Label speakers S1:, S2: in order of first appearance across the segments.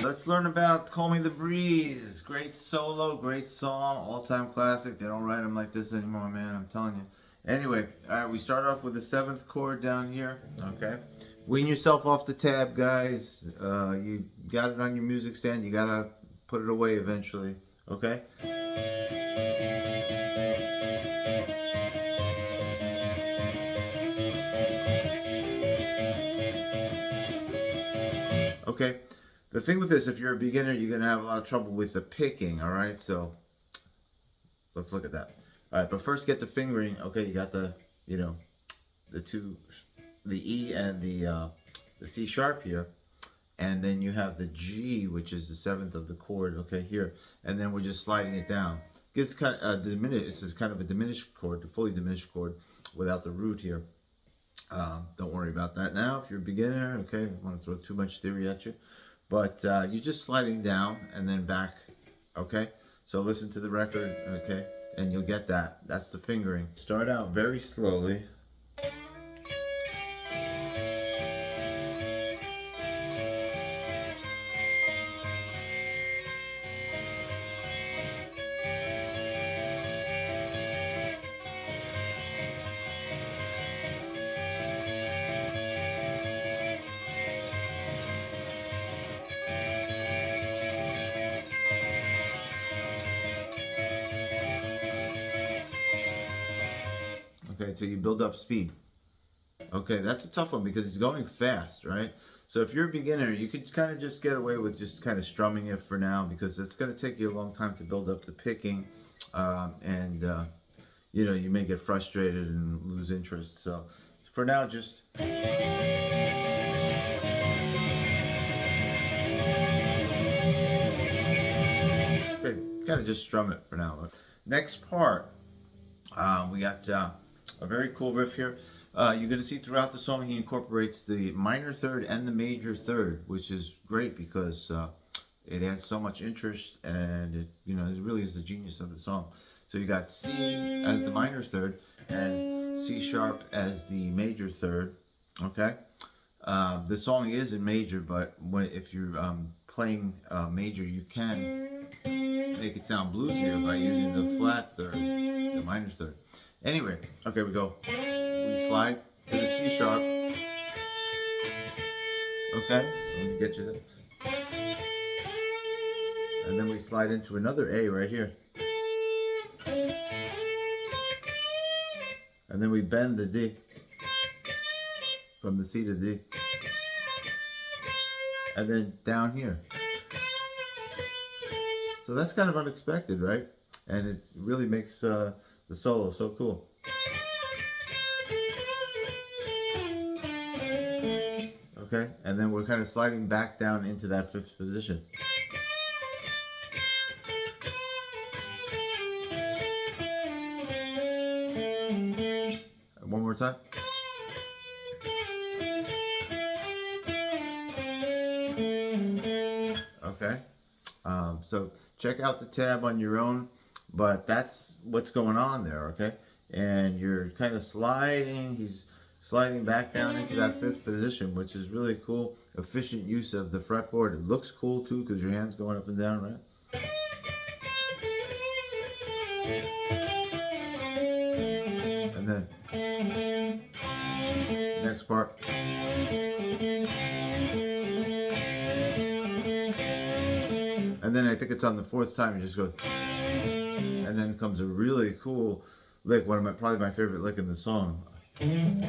S1: Let's learn about Call Me the Breeze. Great solo, great song, all-time classic. They don't write them like this anymore, man, I'm telling you. Anyway, alright, we start off with the 7th chord down here, okay? Wean yourself off the tab, guys. You got it on your music stand, you gotta put it away eventually, okay? Okay, the thing with this, if you're a beginner, you're going to have a lot of trouble with the picking, all right? So let's look at that. All right, but first get the fingering. Okay, you got the, you know, the E and the C sharp here. And then you have the G, which is the 7th of the chord, okay, here. And then we're just sliding it down. Gives kind of it's kind of a diminished chord, a fully diminished chord without the root here. Don't worry about that now if you're a beginner, okay? I don't want to throw too much theory at you. But you're just sliding down and then back, okay? So listen to the record, okay? And you'll get that. That's the fingering. Start out very slowly. Okay, so you build up speed. Okay, that's a tough one because it's going fast, right? So if you're a beginner, you could kind of just get away with just kind of strumming it for now because it's going to take you a long time to build up the picking. You know, you may get frustrated and lose interest. So for now, just... Okay, kind of just strum it for now. Next part, we got a very cool riff here. You're going to see throughout the song he incorporates the minor third and the major third, which is great because it adds so much interest and it, you know, it really is the genius of the song. So you got C as the minor third and C sharp as the major third. Okay, the song is in major, but if you're playing major, you can make it sound bluesier by using the flat third, the minor third. Anyway, okay, we go. We slide to the C sharp. Okay, let me get you that. And then we slide into another A right here. And then we bend the D from the C to D. And then down here. So that's kind of unexpected, right? And it really makes the solo so cool. Okay, and then we're kind of sliding back down into that 5th position. One more time. Okay, so check out the tab on your own, but that's what's going on there, okay? And you're kind of sliding, he's sliding back down into that 5th position, which is really cool, efficient use of the fretboard. It looks cool too, because your hand's going up and down, right? And then, next part. And then I think it's on the fourth time you just go, and then comes a really cool lick, one of my, probably my favorite lick in the song. And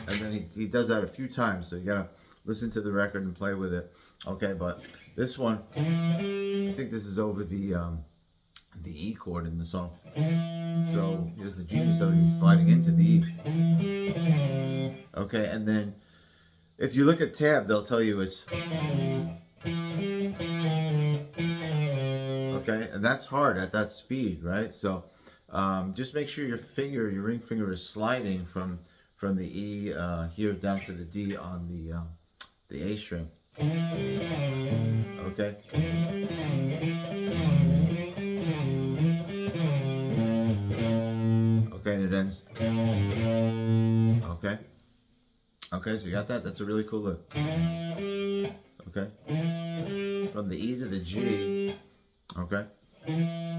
S1: then he does that a few times, so you gotta listen to the record and play with it. Okay, but this one, I think this is over the E chord in the song. So here's the G, so he's sliding into the E. Okay, and then if you look at tab, they'll tell you it's okay, and that's hard at that speed, right? So just make sure your finger, your ring finger, is sliding from the E here down to the D on the A string. Okay. Okay, and it ends. Okay. Okay, so you got that? That's a really cool lick. Okay. From the E to the G, okay,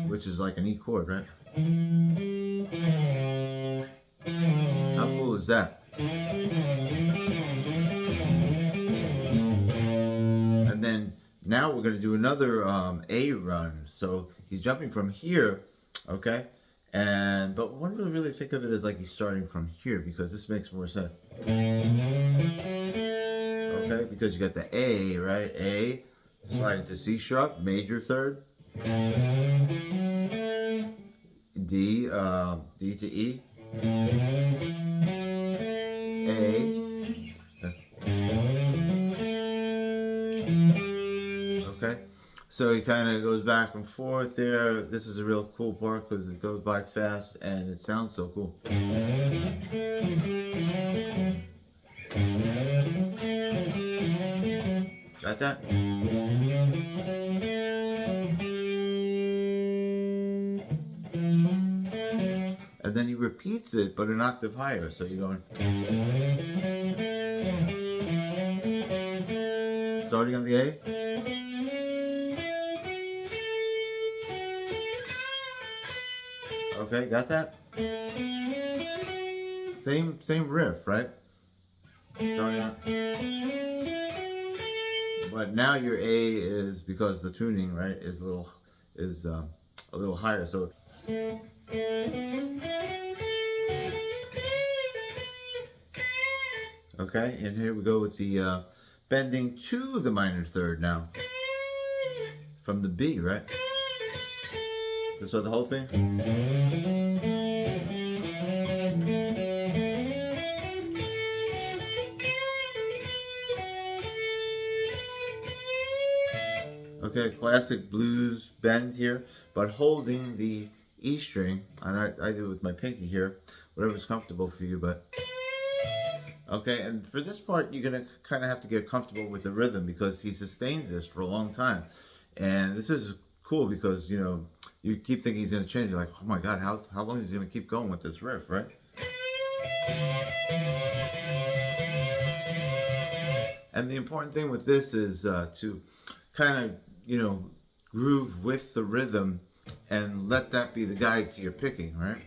S1: which is like an E chord, right? How cool is that? And then now we're going to do another A run. So he's jumping from here, okay? But one would really think of it as like he's starting from here, because this makes more sense. Okay, because you got the A, right? A, sliding to C sharp, major third. D, D to E. A. Okay, so he kind of goes back and forth there. This is a real cool part because it goes by fast and it sounds so cool. Got that? And then he repeats it, but an octave higher. So you're going. Starting on the A. Okay, got that? Same riff, right? Starting on. But now your A is, because the tuning, right, is a little higher. So okay, and here we go with the bending to the minor third now from the B, right? So the whole thing. Okay, classic blues bend here, but holding the E string, and I do it with my pinky here, whatever's comfortable for you, but okay, and for this part, you're gonna kind of have to get comfortable with the rhythm because he sustains this for a long time, and this is cool because you keep thinking he's gonna change. You're like, oh my God, how long is he gonna keep going with this riff, right? And the important thing with this is to kind of groove with the rhythm and let that be the guide to your picking, right?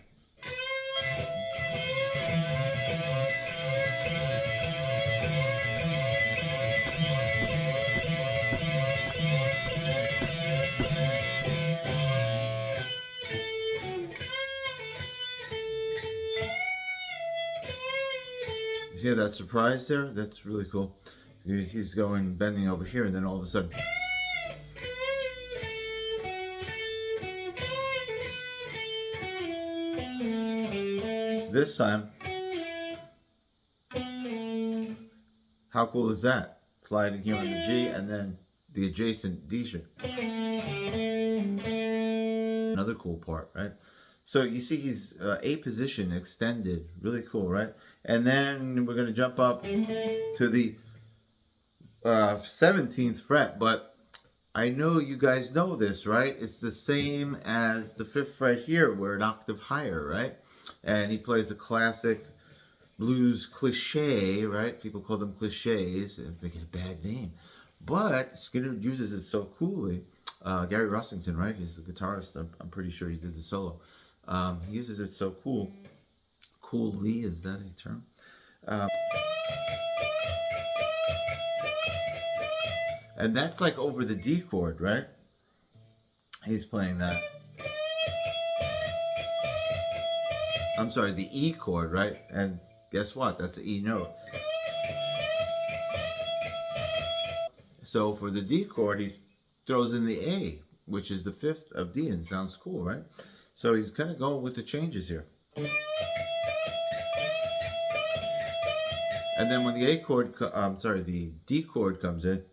S1: You hear that surprise there? That's really cool. He's going bending over here, and then all of a sudden. This time, how cool is that? Sliding here on the G and then the adjacent D string. Another cool part, right? So you see he's A position extended, really cool, right? And then we're gonna jump up to the 17th fret, but I know you guys know this, right? It's the same as the 5th fret here, we're an octave higher, right? And he plays a classic blues cliche, right? People call them cliches, and they get a bad name. But Skynyrd uses it so coolly. Gary Rossington, right? He's the guitarist. I'm pretty sure he did the solo. He uses it so coolly, is that a term? And that's like over the D chord, right? He's playing that. I'm sorry, the E chord, right? And guess what? That's an E note. So for the D chord, he throws in the A, which is the fifth of D, and sounds cool, right? So he's kind of going with the changes here. And then when the the D chord comes in,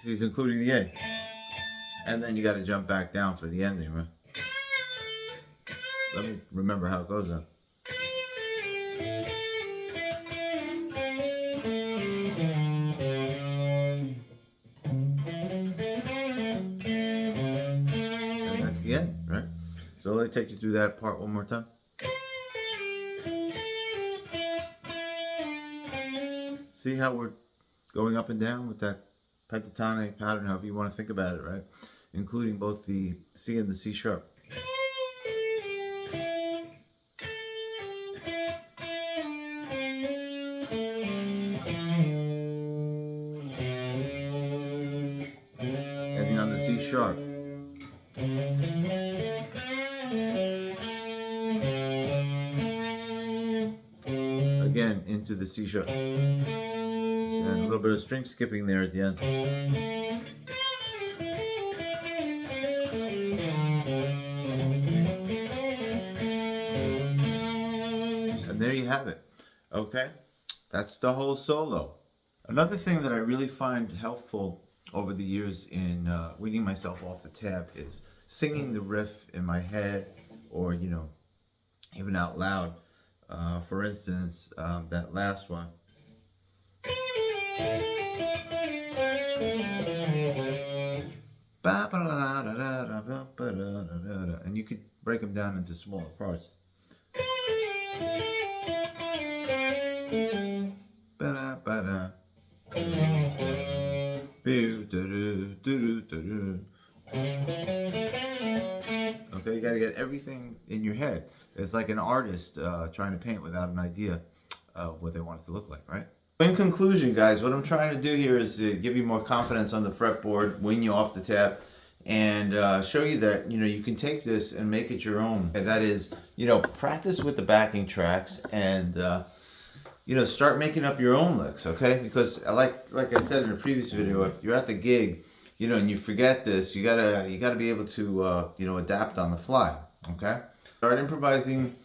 S1: he's including the A. And then you got to jump back down for the ending, right? Let me remember how it goes now. And that's the end, right? So let me take you through that part one more time. See how we're going up and down with that pentatonic pattern, however you want to think about it, right? Including both the C and the C sharp. Ending on the C sharp. Again, into the C sharp. And a little bit of string skipping there at the end. And there you have it. Okay? That's the whole solo. Another thing that I really find helpful over the years in weaning myself off the tab is singing the riff in my head, or, you know, even out loud. For instance, that last one. And you could break them down into smaller parts. Okay, you gotta get everything in your head. It's like an artist trying to paint without an idea of what they want it to look like, right? In conclusion, guys, what I'm trying to do here is to give you more confidence on the fretboard, wing you off the tab, and show you that, you know, you can take this and make it your own. And that is, you know, practice with the backing tracks and you know, start making up your own licks, okay? Because like I said in a previous video, if you're at the gig, you know, and you forget this, you gotta be able to you know, adapt on the fly, okay? Start improvising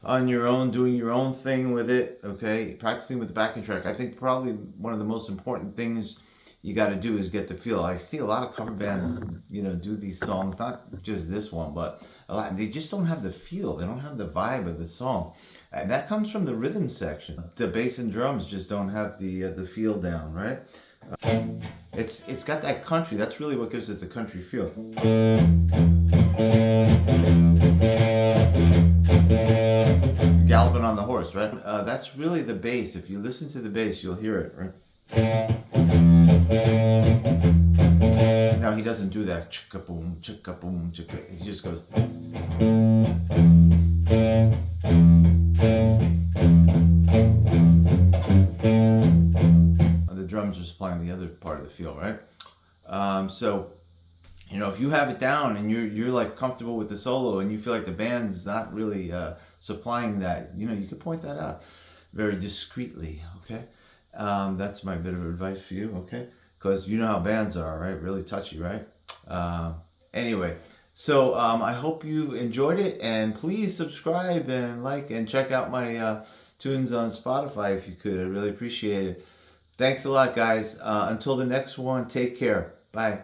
S1: on your own, doing your own thing with it, okay? Practicing with the backing track. I think probably one of the most important things you got to do is get the feel. I see a lot of cover bands, you know, do these songs, not just this one, but a lot. They just don't have the feel. They don't have the vibe of the song, and that comes from the rhythm section. The bass and drums just don't have the feel down, right? It's got that country. That's really what gives it the country feel. Galloping on the horse, right? That's really the bass. If you listen to the bass, you'll hear it, right? Now he doesn't do that chicka boom, chicka. He just goes. The drums are supplying the other part of the feel, right? So, you know, if you have it down and you're like comfortable with the solo and you feel like the band's not really supplying that, you know, you could point that out very discreetly, okay? That's my bit of advice for you, okay? Because you know how bands are, right? Really touchy, right? Anyway, so I hope you enjoyed it, and please subscribe and like and check out my tunes on Spotify if you could. I really appreciate it. Thanks a lot, guys. Until the next one, take care. Bye.